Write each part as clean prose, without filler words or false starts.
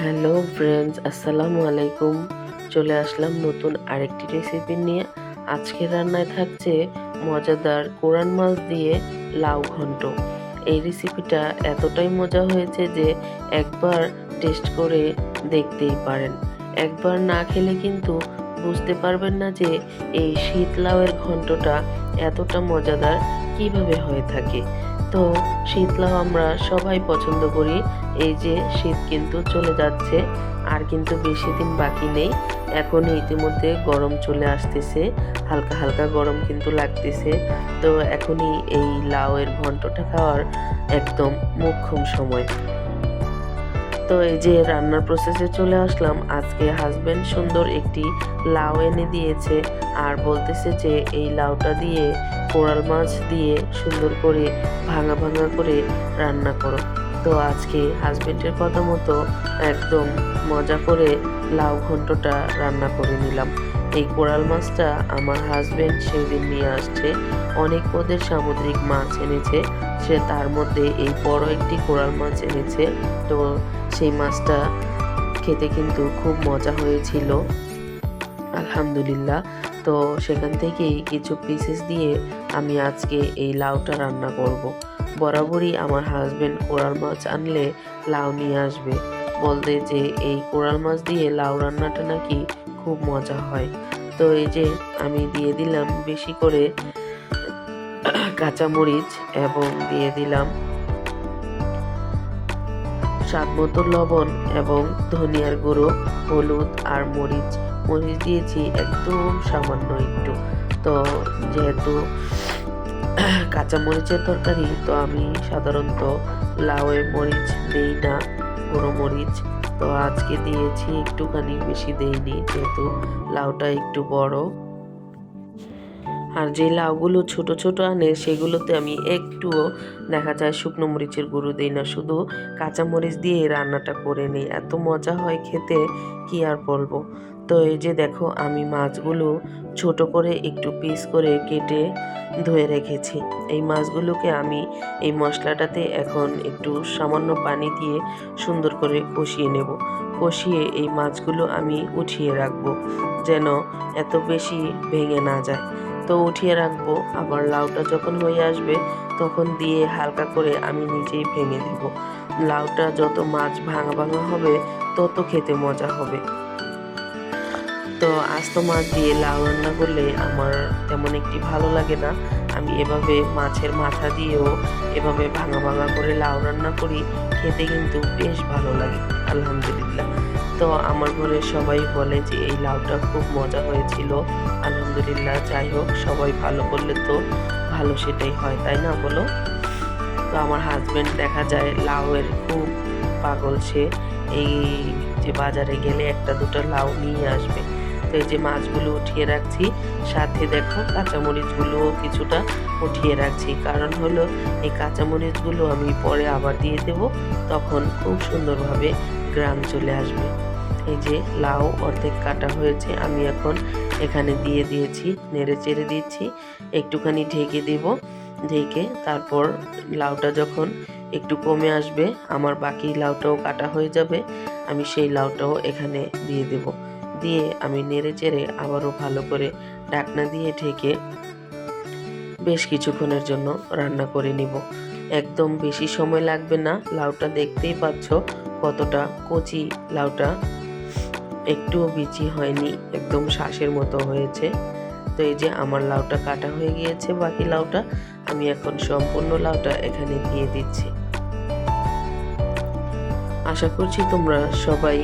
Hello friends, আসসালামু আলাইকুম। চলে আসলাম নতুন আরেকটি রেসিপি নিয়ে। আজকের রান্নায় থাকছে মজাদার কোরান মাছ দিয়ে লাউ ঘন্ট। এই রেসিপিটা এতটাই মজা হয়েছে যে একবার টেস্ট করে দেখতেই পারেন। একবার না খেলে কিন্তু বুঝতে পারবেন না যে এই শীত লাউয়ের ঘন্টটা এতটা মজাদার কিভাবে হয়ে থাকে। তো শীত লাউ আমরা সবাই পছন্দ করি। এই যে শীত কিন্তু চলে যাচ্ছে, আর কিন্তু বেশি দিন বাকি নেই। এখন ইতিমধ্যে গরম চলে আসতেছে, হালকা হালকা গরম কিন্তু লাগতেছে। তো এখনই এই লাউয়ের ঘন্টটা খাওয়ার একদম মোক্ষম সময়। তো এই যে রান্নার প্রসেসে চলে আসলাম। আজকে হাজবেন্ড সুন্দর একটি লাউ এনে দিয়েছে, আর বলতেছে যে এই লাউটা দিয়ে কোরাল মাছ দিয়ে সুন্দর করে ভাঙা ভাঙা করে রান্না করো। তো আজকে হাজবেন্ডের কথা মতো একদম মজা করে লাউ ঘন্টটা রান্না করে নিলাম। এই কোরাল মাছটা আমার হাজবেন্ড সেদিন নিয়ে আসছে। অনেক পদের সামুদ্রিক মাছ এনেছে, সে তার মধ্যে এই বড় একটি কোরাল মাছ এনেছে। তো সেই মাছটা খেতে কিন্তু খুব মজা হয়েছিল, আলহামদুলিল্লাহ। তো সেখান থেকেই কিছু পিসেস দিয়ে আমি আজকে এই লাউটা রান্না করব। বরাবরই আমার হাজবেন্ড কোরাল মাছ আনলে লাউ নিয়ে আসবে, বলতে যে এই কোরাল মাছ দিয়ে লাউ রান্নাটা নাকি খুব মজা হয়। তো এই যে আমি দিয়ে দিলাম বেশি করে কাঁচামরিচ, এবং দিয়ে দিলাম স্বাদ মতো লবণ এবং ধনিয়ার গুঁড়ো, হলুদ আর মরিচ। মরিচ দিয়েছি একদম সামান্য একটু। তো যেহেতু কাঁচা মরিচের তরকারি, তো আমি সাধারণত লাউয়ে মরিচ দেই না, গুঁড়ো মরিচ। তো আজকে দিয়েছি একটুখানি, বেশি দেইনি যেহেতু লাউটা একটু বড়। আর যে লাউগুলো ছোট ছোট আনে সেগুলোতে আমি একটুও দেখা যায় শুকনো মরিচের গুঁড়ো দিই না, শুধু কাঁচা মরিচ দিয়ে রান্নাটা করে নিই। এত মজা হয় খেতে, কি আর বলবো। তো এই যে দেখো, আমি মাছগুলো ছোট করে একটু পিস করে কেটে ধুয়ে রেখেছি। এই মাছগুলোকে আমি এই মশলাটাতে এখন একটু সামান্য পানি দিয়ে সুন্দর করে কষিয়ে নেব। কষিয়ে এই মাছগুলো আমি উঠিয়ে রাখবো, যেন এত বেশি ভেঙে না যায়। তো উঠিয়ে রাখবো, আবার লাউটা যখন হয়ে আসবে তখন দিয়ে হালকা করে আমি নিজেই ভেঙে দিব। লাউটা যত মাছ ভাঙা ভাঙা হবে তত খেতে মজা হবে। তো আস্ত মাছ দিয়ে লাউ রান্না করলে আমার তেমন একটি ভালো লাগে না। আমি এভাবে মাছের মাথা দিয়েও এভাবে ভাঙা ভাঙা করে লাউ রান্না করি, খেতে কিন্তু বেশ ভালো লাগে, আলহামদুলিল্লাহ। তো আমার ঘরে সবাই বলে যে এই লাউটা খুব মজা হয়েছিল, আলহামদুলিল্লাহ। যাই হোক, সবাই ভালো বললে তো ভালো সেটাই হয়, তাই না বলো? তো আমার হাজবেন্ড দেখা যায় লাউয়ের খুব পাগল সে। এই যে বাজারে গেলে একটা দুটো লাউ নিয়ে আসবে। তো এই যে মাছগুলো উঠিয়ে রাখছি, সাথে দেখো কাঁচামরিচগুলো কিছুটা উঠিয়ে রাখছি, কারণ হলো এই কাঁচামরিচগুলো আমি পরে আবার দিয়ে দেব, তখন খুব সুন্দরভাবে গ্রান চলে আসবে। এই যে লাউ অর্ধেক কাটা হয়েছে, আমি এখন এখানে দিয়ে দিয়েছি, নেড়ে চেড়ে দিচ্ছি, একটুখানি ঢেকে দেব। ঢেকে তারপর লাউটা যখন একটু কমে আসবে, আমার বাকি লাউটাও কাটা হয়ে যাবে, আমি সেই লাউটাও এখানে দিয়ে দেব। দিয়ে আমি নেড়ে চেড়ে আবারও ভালো করে ঢাকনা দিয়ে ঢেকে বেশ কিছুক্ষণের জন্য রান্না করে নিব। একদম বেশি সময় লাগবে না। লাউটা দেখতেই পাচ্ছ কতটা কচি লাউটা, একটুও বিচি হয়নি, একদম শ্বাসের মতো হয়েছে। তো এই যে আমার লাউটা কাটা হয়ে গিয়েছে, বাকি লাউটা আমি এখন সম্পূর্ণ লাউটা এখানে দিয়ে দিচ্ছি। আশা করছি তোমরা সবাই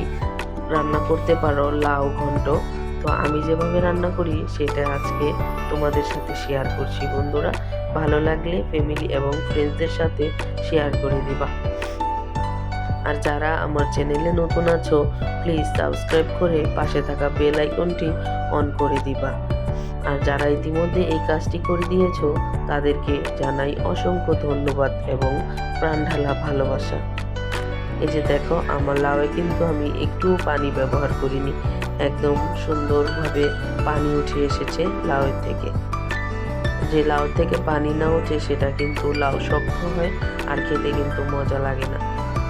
রান্না করতে পারো লাউ ঘন্ট। তো আমি যেভাবে রান্না করি সেটা আজকে তোমাদের সাথে শেয়ার করছি। বন্ধুরা, ভালো লাগলে ফ্যামিলি এবং ফ্রেন্ডসদের সাথে শেয়ার করে দিবা। আর যারা আমার চ্যানেলে নতুন আছো, প্লিজ সাবস্ক্রাইব করে পাশে থাকা বেল আইকনটি অন করে দিবা। আর যারা ইতিমধ্যে এই কাজটি করে দিয়েছো তাদেরকে জানাই অসংখ্য ধন্যবাদ এবং প্রাণ ঢালা ভালোবাসা। এই যে দেখো, আমার লাউয়ে কিন্তু আমি একটু পানি ব্যবহার করিনি, একদম সুন্দরভাবে পানি উঠে এসেছে লাউয়ের থেকে। যে লাউ থেকে পানি না ওঠে সেটা কিন্তু লাউ শক্ত হয় আর খেতে কিন্তু মজা লাগে না।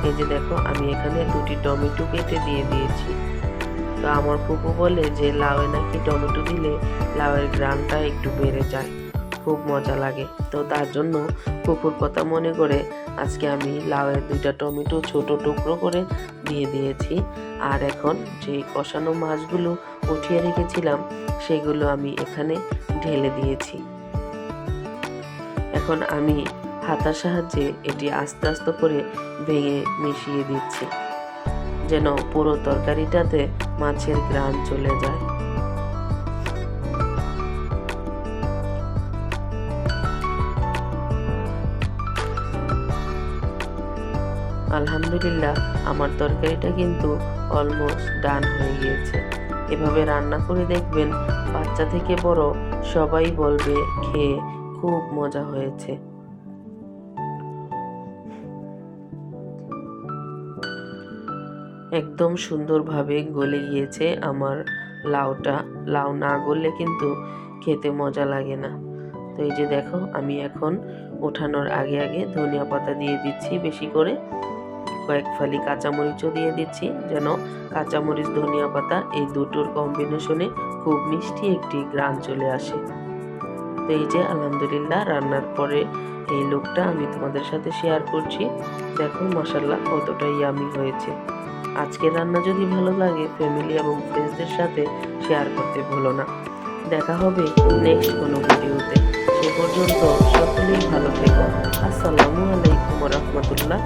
এই যে দেখো আমি এখানে 2টি টমেটো কেটে দিয়ে দিয়েছি। তো আমার ফুপু বলে যে লাউয়ে নাকি টমেটো দিলে লাউয়ের ঘ্রাণটা একটু বেড়ে যায়, খুব মজা লাগে। তো তার জন্য ফুপুর কথা মনে করে আজকে আমি লাউয়ের 2টা টমেটো ছোট টুকরো করে দিয়ে দিয়েছি। আর এখন যে কষানো মাছগুলো উঠিয়ে রেখেছিলাম সেগুলো আমি এখানে ঢেলে দিয়েছি। এখন আমি হাতার সাহায্যে এটি আস্তে আস্তে করে ভেঙে মিশিয়ে দিচ্ছি, যেন পুরো তরকারিটাতে মাছের ঘ্রাণ চলে যায়। আলহামদুলিল্লাহ আমার তরকারিটা কিন্তু অলমোস্ট ডান হয়ে গিয়েছে। এভাবে রান্না করে দেখবেন, বাচ্চা থেকে বড় সবাই বলবে খেয়ে খুব মজা হয়েছে। একদম সুন্দরভাবে গলে গিয়েছে আমার লাউটা। লাউ না গললে কিন্তু খেতে মজা লাগে না। তো এই যে দেখো আমি এখন ওঠানোর আগে আগে ধনিয়া পাতা দিয়ে দিচ্ছি বেশি করে, কয়েক ফালি কাঁচামরিচও দিয়ে দিচ্ছি, যেন কাঁচামরিচ ধনিয়া পাতা এই দুটোর কম্বিনেশনে খুব মিষ্টি একটি ঘ্রাণ চলে আসে। তো এই যে আলহামদুলিল্লাহ রান্নার পরে এই লুকটা আমি তোমাদের সাথে শেয়ার করছি। দেখো মাশাআল্লাহ কতটা ইয়ামি হয়েছে। আজকের রান্না যদি ভালো লাগে ফ্যামিলি এবং ফ্রেন্ডসদের সাথে শেয়ার করতে ভুলো না। দেখা হবে নেক্সট কোনো ভিডিওতে। সে পর্যন্ত সকলেই ভালো থেকো। আসসালামু আলাইকুম ওয়া রাহমাতুল্লাহ।